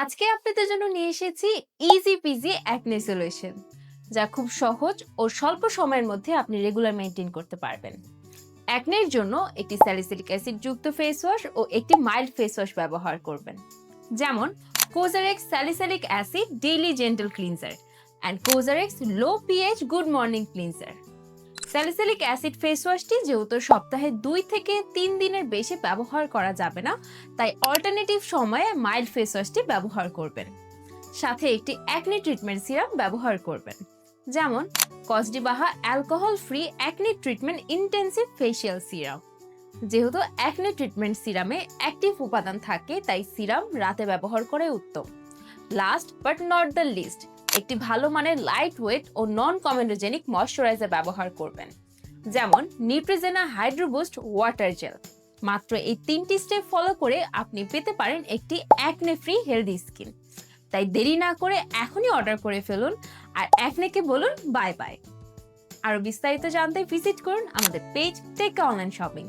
আজকে আপনাদের জন্য নিয়ে এসেছি ইজি পিজি অ্যাকনে সলিউশন, যা খুব সহজ ও স্বল্প সময়ের মধ্যে আপনি রেগুলার মেইনটেইন করতে পারবেন। অ্যাকনের জন্য একটি স্যালিসিলিক অ্যাসিড যুক্ত ফেস ওয়াশ ও একটি মাইল্ড ফেস ওয়াশ ব্যবহার করবেন, যেমন Cosrx salicylic acid daily gentle cleanser and Cosrx low pH good morning cleanser. Salicylic acid face ওয়াশটি যেহেতু সপ্তাহে 2 থেকে 3 দিনের বেশি ব্যবহার করা যাবে না, তাই অল্টারনেটিভ সময়ে মাইল্ড ফেস ওয়াশটি ব্যবহার করবেন। সাথে একটি অ্যাকনে ট্রিটমেন্ট সিরাম ব্যবহার করবেন, যেমন কসডিবাহা alcohol free acne treatment intensive facial serum. যেহেতু অ্যাকনে ট্রিটমেন্ট সিরামে অ্যাক্টিভ উপাদান থাকে, তাই সিরাম রাতে ব্যবহার করে উত্তম। Last but not the least, একটি ভালো মানের লাইট ওয়েট ও নন কমেডোজেনিক ময়শ্চারাইজার ব্যবহার করবেন, যেমন নিউট্রিজেনা হাইড্রোবুস্ট ওয়াটার জেল। মাত্র এই 3টি স্টেপ ফলো করে আপনি পেতে পারেন একটি অ্যাকনে ফ্রি হেলদি স্কিন। তাই দেরি না করে এখনই অর্ডার করে ফেলুন আর অ্যাকনেকে বলুন বাই বাই। আরো বিস্তারিত জানতে ভিজিট করুন আমাদের পেজ টেক অনলাইন শপিং।